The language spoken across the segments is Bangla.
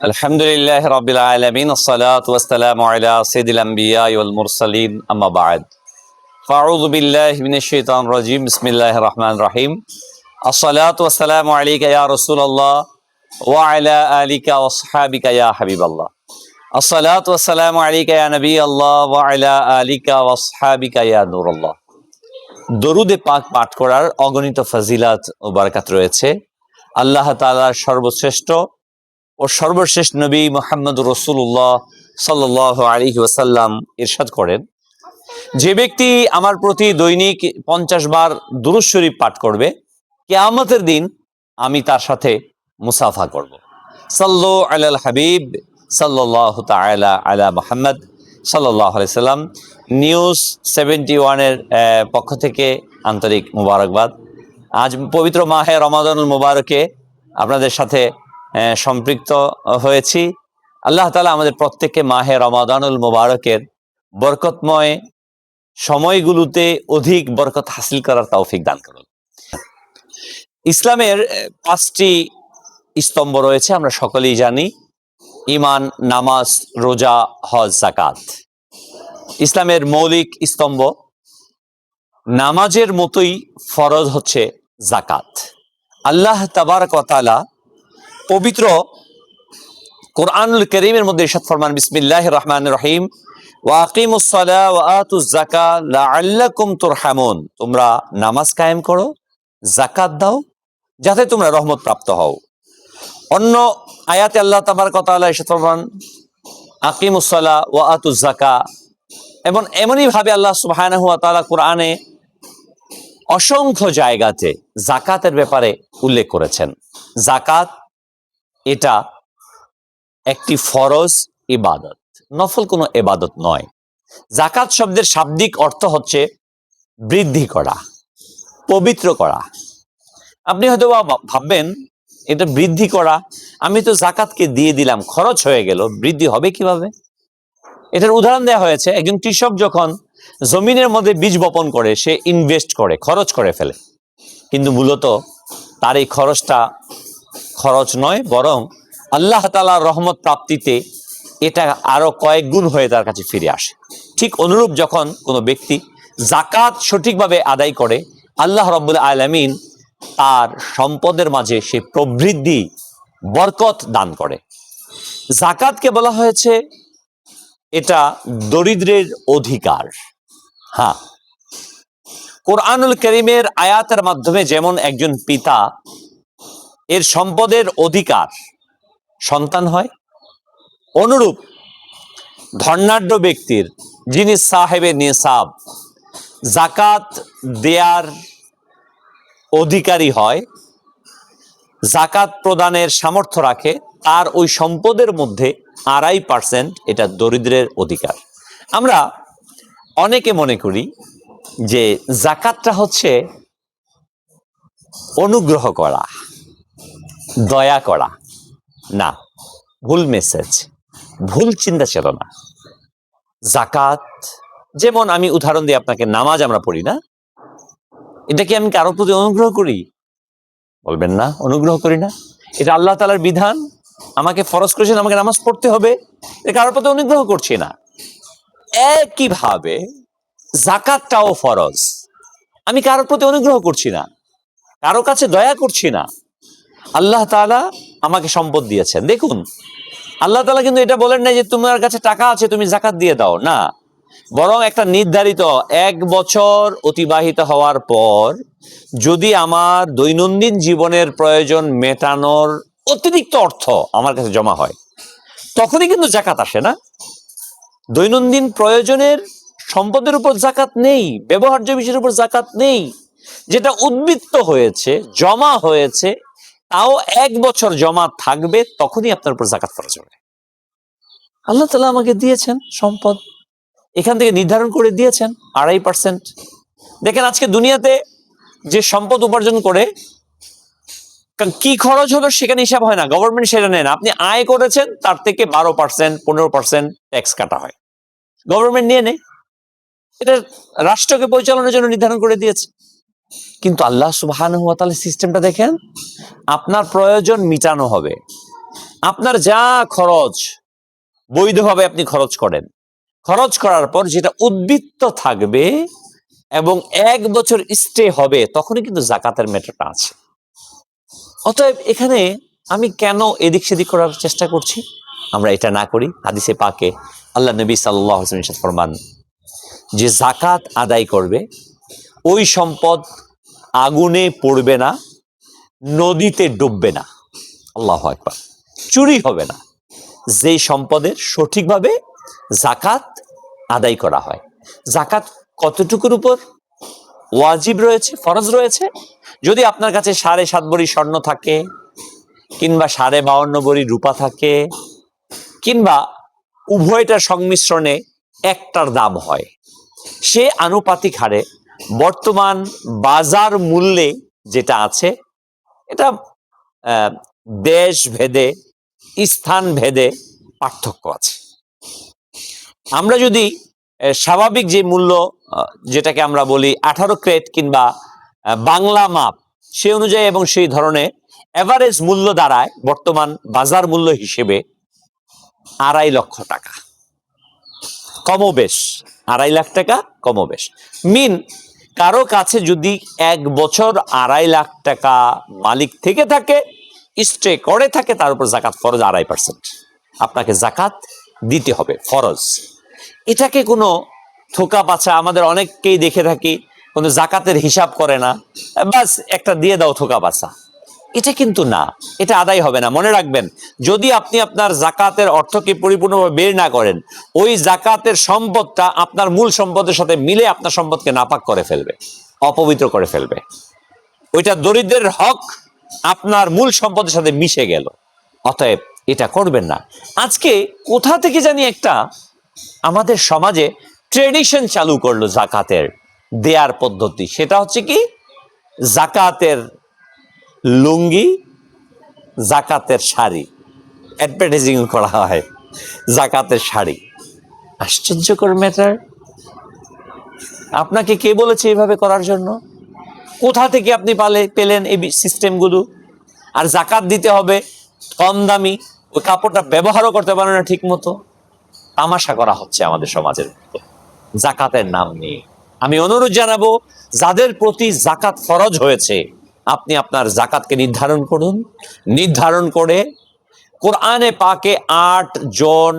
আলহামদুলিল্লাহ রাব্বিল আলামিন আসসালাতু ওয়াসসালামু আলা সাইয়্যিদিল আমবিয়া ওয়াল মুরসালিন আম্মা বা'দ ফাআউযু বিল্লাহি মিনাশ শাইতানির রাজীম বিসমিল্লাহির রহমানির রহিম আসসালাতু ওয়াসসালামু আলাইকা ইয়া রাসূলুল্লাহ ওয়া আলা আলিকা ওয়া আসহাবিকা ইয়া হাবিবাল্লাহ আসসালাতু ওয়াসসালামু আলাইকা ইয়া নবিয়াল্লাহ ওয়া আলা আলিকা ওয়া আসহাবিকা ইয়া নূরুল্লাহ। দরুদে পাক পাঠ করার অগণিত ফজিলত ও বরকত রয়েছে। আল্লাহ তাআলার সর্বশ্রেষ্ঠ ও সর্বশেষ নবী মুহাম্মদ রাসূলুল্লাহ সাল্লাল্লাহু আলাইহি ওয়াসাল্লাম ইরশাদ করেন, যে ব্যক্তি আমার প্রতি দৈনিক 50 বার দুরূদ শরীফ পাঠ করবে, কিয়ামতের দিন আমি তার সাথে মুসাফা করব। সাল্লু আলাল হাবিব সাল্লাল্লাহু তাআলা আলা মুহাম্মদ সাল্লাল্লাহু আলাইহি সাল্লাম। নিউজ 71 এর পক্ষ থেকে আন্তরিক মুবারকবাদ। আজ পবিত্র মাহে রমাদানুল মুবারকে আপনাদের সাথে সম্পৃক্ত হয়েছি। আল্লাহ তাআলা আমাদের প্রত্যেককে মাহে রমাদানুল মুবারকের বরকতময় সময়গুলোতে অধিক বরকত হাসিল করার তৌফিক দান করুন। ইসলামের 5টি স্তম্ভ রয়েছে, আমরা সকলেই জানি। ঈমান, নামাজ, রোজা, হজ, যাকাত। ইসলামের মৌলিক স্তম্ভ। নামাজের মতোই ফরজ হচ্ছে যাকাত। আল্লাহ তাবারক ওয়া তাআলা পবিত্র কোরআনুল কারীমের মধ্যে ইরশাদ ফরমান, বিসমিল্লাহির রহমানির রহিম, ওয়া আকিমুস সালাহ ওয়া আতুজ যাকাহ লাআল্লাকুম তুরহামুন। তোমরা নামাজ কায়েম করো, যাকাত দাও, যাতে তোমরা রহমত প্রাপ্ত হও। অন্য আয়াতে আল্লাহ তাবারক ওয়া তাআলা ইরশাদ ফরমান, আকিমুস সালাহ ওয়া আতুজ যাকাহ। এবং এমনই ভাবে আল্লাহ সুবহানাহু ওয়া তাআলা কোরআনে অসংখ্য জায়গাতে যাকাতের ব্যাপারে উল্লেখ করেছেন। যাকাত এটা একটি ফরজ ইবাদত, নফল কোনো ইবাদত নয়। যাকাত শব্দের শাব্দিক অর্থ হচ্ছে বৃদ্ধি করা, পবিত্র করা। আপনি হয়তো ভাববেন, এটা বৃদ্ধি করা, আমি তো যাকাতকে দিয়ে দিলাম, খরচ হয়ে গেল, বৃদ্ধি হবে কিভাবে? এটার উদাহরণ দেওয়া হয়েছে। একজন কৃষক যখন জমিনের মধ্যে বীজ বপন করে, সে ইনভেস্ট করে, খরচ করে ফেলে, কিন্তু মূলত তার এই খরচটা খরচ নয়, বরং আল্লাহ তাআলার রহমত প্রাপ্তিতে এটা আরো কয়েক গুণ হয়ে তার কাছে ফিরে আসে। ঠিক অনুরূপ যখন কোনো ব্যক্তি যাকাত সঠিকভাবে আদায় করে, আল্লাহ রাব্বুল আলামিন তার সম্পদের মাঝে সে প্রবৃদ্ধি, বরকত দান করে। যাকাতকে বলা হয়েছে এটা দরিদ্রের অধিকার। হ্যাঁ, কোরআনুল কারীমের আয়াতের মাধ্যমে যেমন একজন পিতা এর সম্পদের অধিকার সন্তান হয়, অনুরূপ ধনাঢ্য ব্যক্তির, যিনি সাহেবে নিসাব, যাকাত দেয়ার অধিকারী হয়, যাকাত প্রদানের সামর্থ্য রাখে, তার ওই সম্পদের মধ্যে 2.5% এটা দরিদ্রের অধিকার। আমরা অনেকে মনে করি যে যাকাতটা হচ্ছে অনুগ্রহ করা, দয়া করা। না, ভুল মেসেজ, ভুল চিন্তা চেতনা। যাকাত যেমন, আমি উদাহরণ দিই আপনাকে, নামাজ আমরা পড়ি না, এটা কি আমি কারোর প্রতি অনুগ্রহ করি? বলবেন না, অনুগ্রহ করি না। এটা আল্লাহ তাআলার বিধান, আমাকে ফরজ করেছেন, আমাকে নামাজ পড়তে হবে, এটা কারোর প্রতি অনুগ্রহ করছি না। একইভাবে যাকাতটাও ফরজ, আমি কারোর প্রতি অনুগ্রহ করছি না, কারো কাছে দয়া করছি না। আল্লাহ তাআলা আমাকে সম্পদ দিয়েছেন। দেখুন, আল্লাহ তাআলা কিন্তু এটা বলেন না যে তোমার কাছে টাকা আছে, তুমি যাকাত দিয়ে দাও, না। বরং একটা নির্ধারিত 1 বছর অতিবাহিত হওয়ার পর যদি আমার দৈনন্দিন জীবনের প্রয়োজন মেটানোর অতিরিক্ত অর্থ আমার কাছে জমা হয়, তখনই কিন্তু যাকাত আসে। না, দৈনন্দিন প্রয়োজনের সম্পদের উপর যাকাত নেই, ব্যবহার্য বিষয়ের উপর যাকাত নেই। যেটা উদ্বৃত্ত হয়েছে, জমা হয়েছে, তাও 1 বছর জমা থাকবে, তখনই আপনার উপর যাকাত ফরজ হবে। আল্লাহ তাআলা আমাকে দিয়েছেন সম্পদ, এখান থেকে নির্ধারণ করে দিয়েছেন 2.5%। দেখেন, আজকে দুনিয়াতে যে সম্পদ উপার্জন করে কি খরচ হলো সেখানে হিসাব হয় না, গভর্নমেন্ট সেটা নেয় না। আপনি আয় করেছেন, তার থেকে 12%, 15% ট্যাক্স কাটা হয়, গভর্নমেন্ট নিয়ে নেয়। এটা রাষ্ট্রকে পরিচালনার জন্য নির্ধারণ করে দিয়েছে। কিন্তু আল্লাহ সুবহানাহু ওয়া তাআলা সিস্টেমটা দেখেন, আপনার প্রয়োজন মিটানো হবে, আপনার যা খরচ বৈধভাবে আপনি খরচ করেন, খরচ করার পর যেটা উদ্বৃত্ত থাকবে এবং 1 বছর স্টে হবে, তখনই কিন্তু জাকাতের ম্যাটারটা আছে। অতএব এখানে আমি কেন এদিক সেদিক করার চেষ্টা করছি? আমরা এটা না করি। হাদিসে পাকে আল্লাহ নবী সাল্লাল্লাহু আলাইহি ওয়াসাল্লাম ইরশাদ ফরমান যে জাকাত আদায় করবে ওই সম্পদ আগুনে পড়বে না, নদীতে ডুববে না। আল্লাহু আকবার। চুরি হবে না, যেই সম্পদের সঠিকভাবে জাকাত আদায় করা হয়। জাকাত কতটুকুর উপর ওয়াজিব রয়েছে, ফরজ রয়েছে? যদি আপনার কাছে 7.5 ভরি স্বর্ণ থাকে, কিংবা 52.5 ভরি রূপা থাকে, কিংবা উভয়টার সংমিশ্রণে একটার দাম হয়, সে আনুপাতিক হারে বর্তমান বাজার মূল্যে যেটা আছে, এটা দেশ ভেদে, স্থান ভেদে পার্থক্য আছে। আমরা যদি স্বাভাবিক যে মূল্য, যেটাকে আমরা বলি 18 ক্যারেট কিংবা বাংলা মাপ, সেই অনুযায়ী এবং সেই ধরনের এভারেজ মূল্য দাঁড়ায় বর্তমান বাজার মূল্য হিসেবে 2.5 লক্ষ টাকা, কমবেশ 2.5 লাখ টাকা কমবেশ। মিন কারো কাছে যদি 1 বছর 2.5 লাখ টাকা মালিক থেকে থাকে, স্টে করে থাকে, তার উপর জাকাত ফরজ 2.5%। আপনাকে জাকাত দিতে হবে, ফরজ। এটাকে কোনো থোকা পাছা, আমাদের অনেককেই দেখে থাকি কোনো জাকাতের হিসাব করে না, বাস একটা দিয়ে দাও থোকা পাছা, এটা কিন্তু না, এটা আদায় হবে না। মনে রাখবেন, যদি আপনি আপনার জাকাতের অর্থকে পরিপূর্ণভাবে বের না করেন, ওই জাকাতের সম্পদটা আপনার মূল সম্পদের সাথে মিলে আপনার সম্পদকে নাপাক করে ফেলবে, অপবিত্র করে ফেলবে। ওইটা দরিদ্রের হক আপনার মূল সম্পদের সাথে মিশে গেল। অতএব এটা করবেন না। আজকে কোথা থেকে জানি একটা আমাদের সমাজে ট্রেডিশন চালু করলো জাকাতের দেয়ার পদ্ধতি। সেটা হচ্ছে কি, জাকাতের লুঙ্গি, জাকাতের শাড়ি, অ্যাডভার্টাইজিং করা হয় জাকাতের শাড়ি। আশ্চর্যকর ম্যাটার। আপনাকে কে বলেছে এভাবে করার জন্য? কোথা থেকে আপনি পেলেন এই সিস্টেমগুলো? আর জাকাত দিতে হবে কম দামি, ওই কাপড়টা ব্যবহারও করতে পারে না ঠিক মতো। তামাশা করা হচ্ছে আমাদের সমাজের জাকাতের নাম নিয়ে। আমি অনুরোধ জানাবো, যাদের প্রতি জাকাত ফরজ হয়েছে, আপনি আপনার জাকাতকে নির্ধারণ করুন। নির্ধারণ করে কোরআনে পাকে 8 জন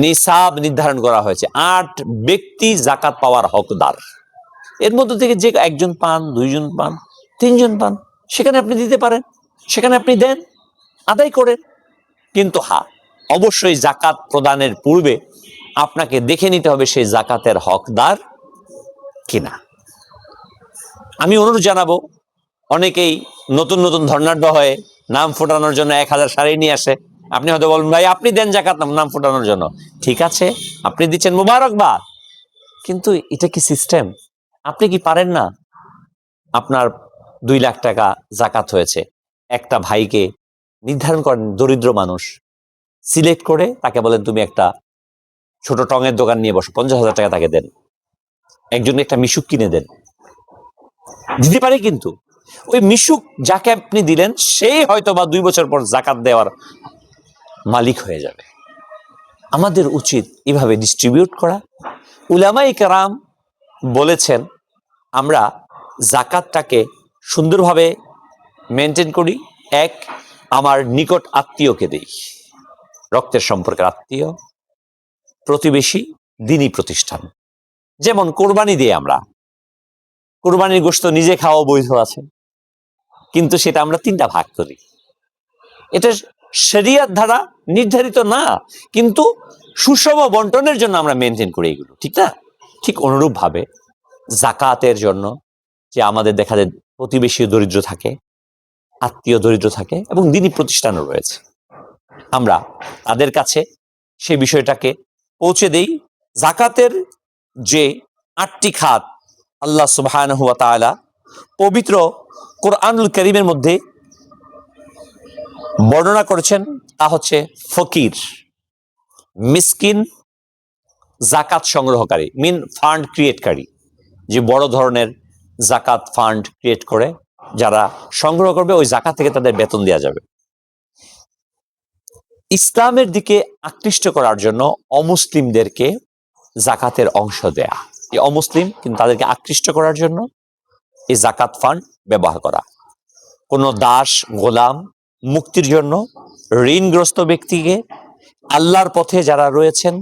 নিসাব নির্ধারণ করা হয়েছে। 8 ব্যক্তি জাকাত পাওয়ার হকদার। এর মধ্যে থেকে যে একজন পান, 2 জন পান, 3 জন পান, সেখানে আপনি দিতে পারেন, সেখানে আপনি দেন, আদায় করেন। কিন্তু অবশ্যই জাকাত প্রদানের পূর্বে আপনাকে দেখে নিতে হবে সেই জাকাতের হকদার কিনা। আমি অনুরোধ জানাবো, অনেকেই নতুন নতুন ধর্নাঢ্য হয়ে নাম ফোটানোর জন্য 1000 শাড়ি নিয়ে আসে। আপনি হয়তো বলবেন, ভাই আপনি দেন জাকাত নাম ফোটানোর জন্য। ঠিক আছে, আপনি দিচ্ছেন, মুবারকবাদ, কিন্তু এটা কি সিস্টেম? আপনি কি পারেন না? আপনার 2 লাখ টাকা জাকাত হয়েছে, একটা ভাইকে নির্ধারণ করেন, দরিদ্র মানুষ, সিলেক্ট করে তাকে বলেন তুমি একটা ছোট টঙের দোকান নিয়ে বসো, 50,000 টাকা তাকে দেন, একজনকে একটা মিশুক কিনে দেন। দিতে পারে, কিন্তু ওই মিশুক যাকে আপনি দিলেন সেই হয়তো বা 2 বছর পর জাকাত দেওয়ার মালিক হয়ে যাবে। আমাদের উচিত এভাবে ডিস্ট্রিবিউট করা। উলামায়ে কেরাম বলেছেন, আমরা জাকাতটাকে সুন্দরভাবে মেনটেন করি। এক, আমার নিকট আত্মীয়কে দেই, রক্তের সম্পর্কের আত্মীয়, প্রতিবেশী, দ্বীনি প্রতিষ্ঠান। যেমন কোরবানি দিয়ে আমরা, কোরবানির গোশত নিজে খাওয়া বৈধ আছে, কিন্তু সেটা আমরা 3টা ভাগ করি। এটা শরিয়ত দ্বারা নির্ধারিত না, কিন্তু সুষম বন্টনের জন্য আমরা মেনটেন করি এগুলো, ঠিক না? ঠিক অনুরূপ ভাবে জাকাতের জন্য, যে আমাদের দেখা যায় প্রতিবেশী দরিদ্র থাকে, আত্মীয় দরিদ্র থাকে, এবং দ্বীনি প্রতিষ্ঠানও রয়েছে, আমরা তাদের কাছে সেই বিষয়টাকে পৌঁছে দেই। জাকাতের যে 8টি খাত আল্লাহ সুবহানাহু ওয়া তাআলা পবিত্র কোরআনুল কারীমের মধ্যে বর্ণনা করেছেন, তা হচ্ছে ফকির, মিসকিন, জাকাত সংগ্রহকারী, মিন ফান্ড ক্রিয়েটকারী, যে বড় ধরনের জাকাত ফান্ড ক্রিয়েট করে যারা সংগ্রহ করবে, ওই জাকাত থেকে তাদের বেতন দেওয়া যাবে। ইসলামের দিকে আকৃষ্ট করার জন্য অমুসলিমদেরকে জাকাতের অংশ দেয়া, এই অমুসলিম কিন্তু তাদেরকে আকৃষ্ট করার জন্য এই জাকাত ফান্ড ব্যবহার করা। কোনো দাস গোলাম মুক্তির জন্য, ঋণগ্রস্ত ব্যক্তিকে, আল্লাহর পথে যারা রয়েছেন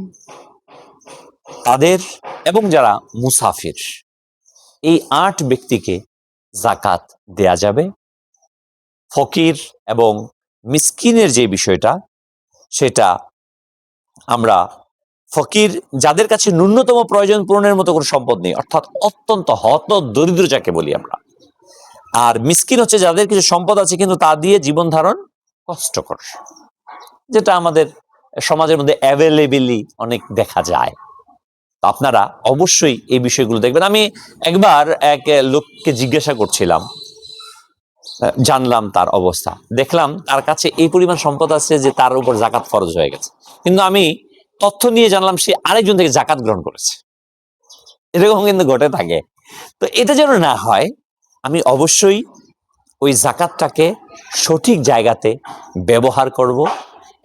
তাদের, এবং যারা মুসাফির, এই 8 ব্যক্তিকে জাকাত দেয়া যাবে। ফকির এবং মিসকিনের যে বিষয়টা, সেটা আমরা ফকির যাদের কাছে ন্যূনতম প্রয়োজন পূরণের মতো কোনো সম্পদ নেই, অর্থাৎ অত্যন্ত হত দরিদ্র যাকে বলি আমরা, আর মিসকিন হচ্ছে যাদের কিছু সম্পদ আছে কিন্তু তা দিয়ে জীবন ধারণ কষ্টকর, যেটা আমাদের সমাজের মধ্যে অ্যাভেলেবেলি অনেক দেখা যায়। তো আপনারা অবশ্যই এই বিষয়গুলো দেখবেন। আমি একবার এক লোককে জিজ্ঞাসা করছিলাম, জানলাম তার অবস্থা, দেখলাম তার কাছে এই পরিমাণ সম্পদ আছে যে তার উপর জাকাত ফরজ হয়ে গেছে, কিন্তু আমি তথ্য নিয়ে জানলাম সে আরেকজন থেকে জাকাত গ্রহণ করেছে। এরকম কিন্তু ঘটে থাকে। তো এটা যেন না হয়, আমি অবশ্যই ওই জাকাতটাকে সঠিক জায়গাতে ব্যবহার করব,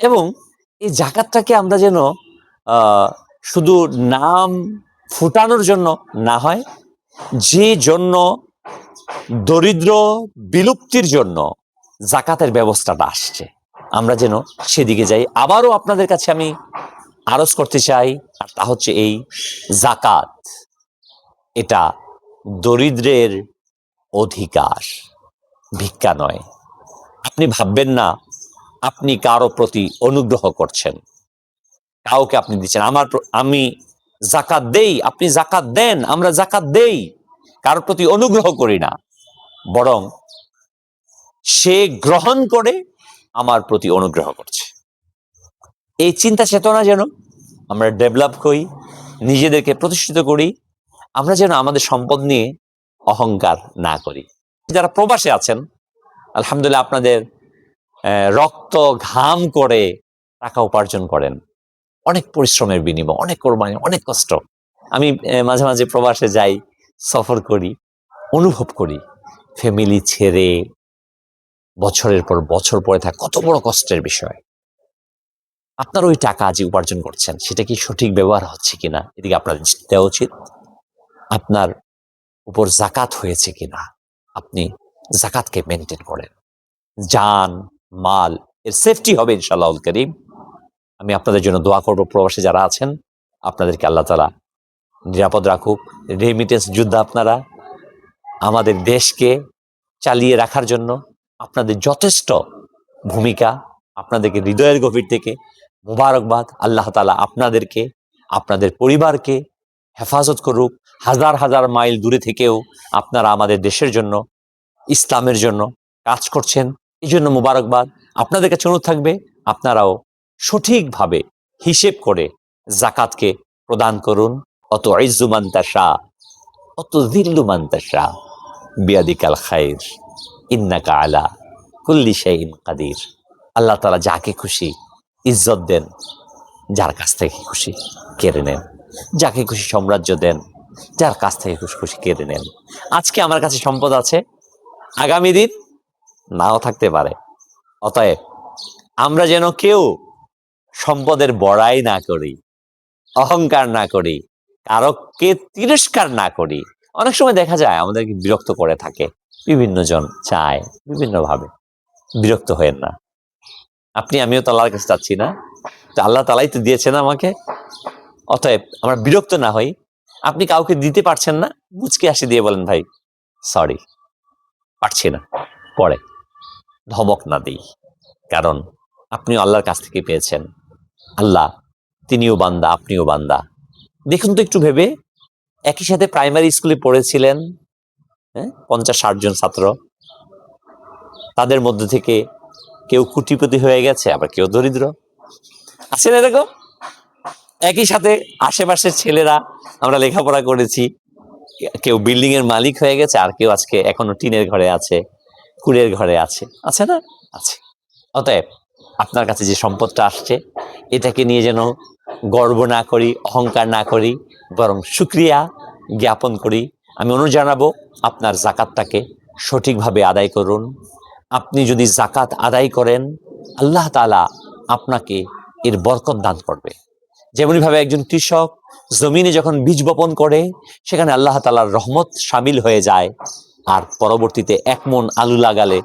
এবং এই জাকাতটাকে আমরা যেন শুধু নাম ফুটানোর জন্য না হয়, যে জন্য দরিদ্র বিলুপ্তির জন্য জাকাতের ব্যবস্থাটা আসছে, আমরা যেন সেদিকে যাই। আবারও আপনাদের কাছে আমি আরজ করতে চাই, আর তা হচ্ছে এই জাকাত এটা দরিদ্রের অধিকার, ভিক্ষা নয়। আপনি ভাববেন না আপনি কারো প্রতি অনুগ্রহ করছেন, কাউকে আপনি দিচ্ছেন। আমি জাকাত দেই, আপনি জাকাত দেন, আমরা জাকাত দেই, কারোর প্রতি অনুগ্রহ করি না, বরং সে গ্রহণ করে আমার প্রতি অনুগ্রহ করছে। এই চিন্তা চেতনা যেন আমরা ডেভেলপ করি, নিজেদেরকে প্রতিষ্ঠিত করি, আমরা যেন আমাদের সম্পদ নিয়ে অহংকার না করি। যারা প্রবাসে আছেন, আলহামদুলিল্লাহ আপনাদের রক্ত ঘাম করে টাকা উপার্জন করেন, অনেক পরিশ্রমের বিনিময়, অনেক কোরবানি, অনেক কষ্ট। আমি মাঝে মাঝে প্রবাসে যাই, সফর করি, অনুভব করি ফ্যামিলি ছেড়ে বছরের পর বছর পরে থাকা কত বড় কষ্টের বিষয়। আপনার ওই টাকা যে উপার্জন করছেন সেটা কি সঠিক ব্যবহার হচ্ছে কিনা, এদিকে আপনার দৃষ্টি দেওয়া উচিত। আপনার উপর জাকাত হয়েছে কিনা, আপনি জাকাতকে মেনটেন করেন, জান মাল এর সেফটি হবে ইনশাআল্লাহ করিম। আমি আপনাদের জন্য দোয়া করব, প্রবাসী যারা আছেন আপনাদেরকে আল্লাহ তাআলা নিরাপদ রাখুক। রেমিটেন্স যোদ্ধা আপনারা, আমাদের দেশকে চালিয়ে রাখার জন্য আপনাদের যথেষ্ট ভূমিকা, আপনাদেরকে হৃদয়ের গভীর থেকে মোবারকবাদ। আল্লাহ তাআলা আপনাদেরকে, আপনাদের পরিবারকে হেফাজত করুক। হাজার হাজার মাইল দূরে থেকেও আপনারা আমাদের দেশের জন্য, ইসলামের জন্য কাজ করছেন, এই জন্য মোবারকবাদ। আপনাদের কাছে অনুরোধ থাকবে আপনারাও সঠিকভাবে হিসেব করে জাকাতকে প্রদান করুন। অত ইজ্জু মান তাশা, অত যিল্লু মান তাশা, বিয়াদিকাল খায়র, ইন্নাকা আলা কুল্লি শাইইন কাদির। আল্লাহ তাআলা যাকে খুশি ইজ্জত দেন, যার কাছ থেকে খুশি কেড়ে নেন, যাকে খুশি সাম্রাজ্য দেন, যার কাছ থেকে খুশি খুশি কেড়ে নেন। আজকে আমার কাছে সম্পদ আছে, আগামী দিন নাও থাকতে পারে। অতএব আমরা যেন কেউ সম্পদের বড়াই না করি, অহংকার না করি, কারোকে তিরস্কার না করি। অনেক সময় দেখা যায় আমাদেরকে বিরক্ত করে থাকে, বিভিন্ন জন চায় বিভিন্নভাবে, বিরক্ত হয়েন না। আমিও তো আল্লাহর কাছে চাচ্ছি না, তো আল্লাহ তাআলাই তো দিয়েছেন আমাকে। অতএব আমরা বিরক্ত না হই। আপনি কাউকে দিতে পারছেন না, মুচকি হাসি দিয়ে বলেন ভাই সরি, পারছি না, পরে ধমক না দিই, কারণ আপনিও আল্লাহর কাছ থেকে পেয়েছেন। আল্লাহ তিনিও বান্দা, আপনিও বান্দা। দেখুন তো একটু ভেবে, একই সাথে প্রাইমারি স্কুলে পড়েছিলেন 50-60 জন ছাত্র, তাদের মধ্যে থেকে কেউ কোটিপতি হয়ে গেছে, আবার কেউ দরিদ্র আছে না এরকম। একই সাথে আশেপাশের ছেলেরা, আমরা লেখাপড়া করেছি, কেউ বিল্ডিং এর মালিক হয়ে গেছে, আর কেউ আজকে এখনো টিনের ঘরে আছে, কুড়ের ঘরে আছে, আছে না? আছে। অতএব আপনার কাছে যে সম্পদটা আসছে এটাকে নিয়ে যেন গর্ব না করি, অহংকার না করি, বরং শুকরিয়া জ্ঞাপন করি। আমি অনুরোধ জানাবো আপনার জাকাতটাকে সঠিকভাবে আদায় করুন। আপনি যদি জাকাত আদায় করেন, আল্লাহ তাআলা আপনাকে এর বরকত দান করবে। যেমনিভাবে একজন কৃষক জমিনে যখন বীজ বপন করে সেখানে আল্লাহ তাআলার রহমত শামিল হয়ে যায়, আর পরবর্তীতে 1 মণ আলু লাগালে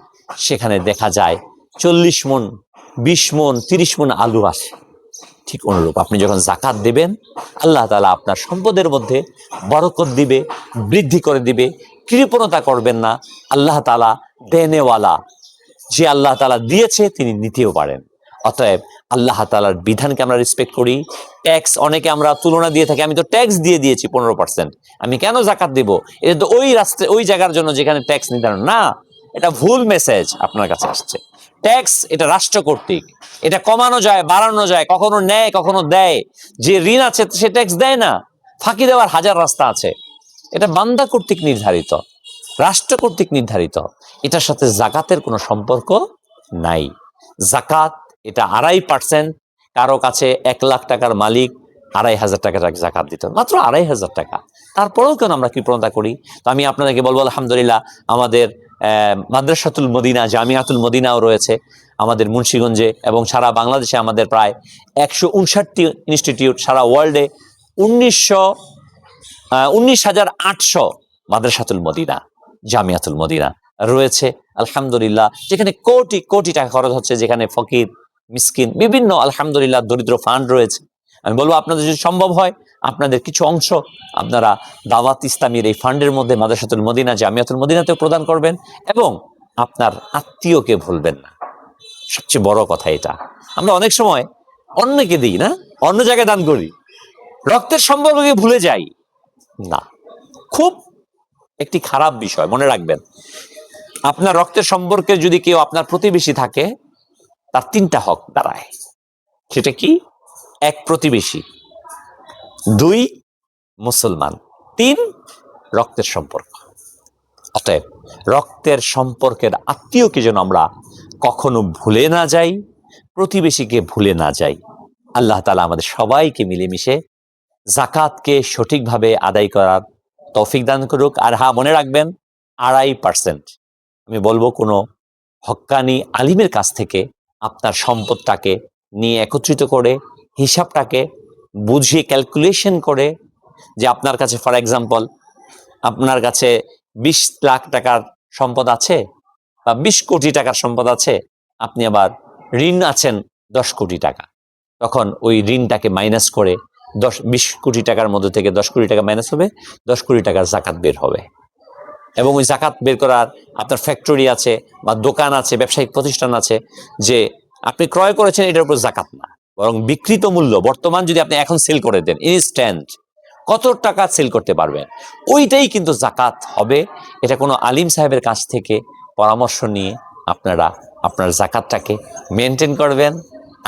সেখানে দেখা যায় 40 মণ, 20 মণ, 30 মণ আলু আসে। ঠিক অনুরূপ আপনি যখন জাকাত দেবেন, আল্লাহ তাআলা আপনার সম্পদের মধ্যে বরকত দিবে, বৃদ্ধি করে দিবে। কৃপণতা করবেন না। আল্লাহ তাআলা দেনেওয়ালা, যে আল্লাহ তাআলা দিয়েছে তিনি নিতেও পারেন। অতএব আল্লাহ তাআলার বিধানকে আমরা রেসপেক্ট করি। ট্যাক্স অনেকে আমরা তুলনা দিয়ে থাকি, আমি তো ট্যাক্স দিয়ে দিয়েছি 15%, আমি কেন জাকাত দেব? এটা তো ওই রাস্তায় ওই জায়গার জন্য যেখানে ট্যাক্স নির্ধারণ না। এটা ভুল মেসেজ আপনার কাছে আসছে। ট্যাক্স এটা রাষ্ট্র কর্তৃক, এটা কমানো যায়, বাড়ানো যায়, কখনো নেয় কখনো দেয়। যে ঋণ আছে সে ট্যাক্স দেয় না, ফাঁকি দেওয়ার হাজার রাস্তা আছে। এটা বান্দা কর্তৃক নির্ধারিত, রাষ্ট্র কর্তৃক নির্ধারিত। এটার সাথে জাকাতের কোনো সম্পর্ক নাই। জাকাত এটা 2.5%। কারো কাছে 1 লাখ টাকার মালিক 2,500 টাকা জাকাত দিত, মাত্র 2,500 টাকা। তারপরেও কেন আমরা কৃপণতা করি? তো আমি আপনাদেরকে বলবো আলহামদুলিল্লাহ, আমাদের মাদ্রাসাতুল মদিনা, জামিয়াতুল মদিনাও রয়েছে আমাদের মুন্সিগঞ্জে, এবং সারা বাংলাদেশে আমাদের প্রায় 159টি ইনস্টিটিউট, সারা ওয়ার্ল্ডে 19,800 মাদ্রাসাতুল মদিনা, জামিয়াতুল মদিনা রয়েছে আলহামদুলিল্লাহ, যেখানে কোটি কোটি টাকা খরচ হচ্ছে, যেখানে ফকির মিসকিন বিভিন্ন আলহামদুলিল্লাহ দরিদ্র ফান্ড রয়েছে। আমি বলবো আপনাদের যদি সম্ভব হয় আপনাদের কিছু অংশ আপনারা দাওয়াত ইসলামীর এই ফান্ডের মধ্যে মাদ্রাসাতুল মদিনা, জামিয়াতুল মদিনাতেও প্রদান করবেন, এবং আপনার আত্মীয়কে ভুলবেন না। সবচেয়ে বড় কথা এটা, আমরা অনেক সময় অন্যকে দিই না, অন্য জায়গায় দান করি, রক্তের সম্পর্ককে ভুলে যাই না। খুব একটি খারাপ বিষয়, মনে রাখবেন। আপনার রক্তের সম্পর্কে যদি কেউ আপনার প্রতিবেশী থাকে, তার 3টা হক দাঁড়ায়। সেটা কি? 1 প্রতিবেশী, 2 মুসলমান, 3 রক্তের সম্পর্ক। অতএব রক্তের সম্পর্কের আত্মীয়কে যেন আমরা কখনো ভুলে না যাই, প্রতিবেশীকে ভুলে না যাই। আল্লাহ তাআলা আমাদের সবাইকে মিলেমিশে জাকাতকে সঠিকভাবে আদায় করার তৌফিক দান করুক। আর হ্যাঁ, মনে রাখবেন 2.5%। আমি বলবো কোনো হক্কানি আলিমের কাছ থেকে আপনার সম্পদটাকে নিয়ে একত্রিত করে হিসাবটাকে বুঝিয়ে ক্যালকুলেশন করে, যে আপনার কাছে ফর এক্সাম্পল আপনার কাছে 20 লাখ টাকার সম্পদ আছে বা 20 কোটি টাকার সম্পদ আছে, আপনি আবার ঋণ আছেন 10 কোটি টাকা, তখন ওই ঋণটাকে মাইনাস করে 20 কোটি টাকার মধ্যে থেকে 10 কোটি টাকা মাইনাস হবে, 10 কোটি টাকার জাকাত বের হবে। এবং ওই জাকাত বের করার আপনার ফ্যাক্টরি আছে বা দোকান আছে, ব্যবসায়িক প্রতিষ্ঠান আছে, যে আপনি ক্রয় করেছেন এটার উপর জাকাত না, বরং বিক্রিত মূল্য বর্তমান যদি আপনি এখন সেল করে দেন ইনস্ট্যান্ট, কত টাকা সেল করতে পারবেন, ওইটাই কিন্তু জাকাত হবে। এটা কোনো আলিম সাহেবের কাছ থেকে পরামর্শ নিয়ে আপনারা আপনার জাকাতটাকে মেনটেন করবেন।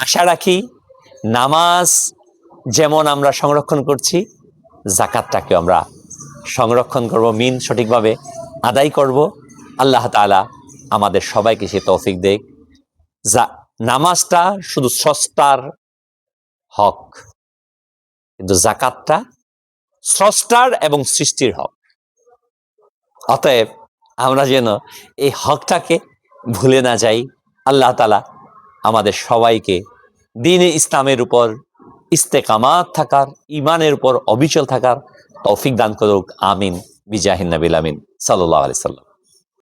আশা রাখি নামাজ যেমন আমরা সংরক্ষণ করছি, জাকাতটাকে আমরা সংরক্ষণ করব, সঠিকভাবে আদায় করব। আল্লাহ তাআলা আমাদের সবাইকে সে তৌফিক দেয়। নামাজটা শুধু স্রষ্টার হক, কিন্তু জাকাতটা স্রষ্টার এবং সৃষ্টির হক। অতএব আমরা যেন এই হকটাকে ভুলে না যাই। আল্লাহ তাআলা আমাদের সবাইকে দ্বীনে ইসলামের উপর ইস্তেকামাত থাকার, ঈমানের উপর অবিচল থাকার তৌফিক দান করুক। আমিন বিজাহিন নবিল আমিন সাল্লাল্লাহু আলাইহি ওয়াসাল্লাম।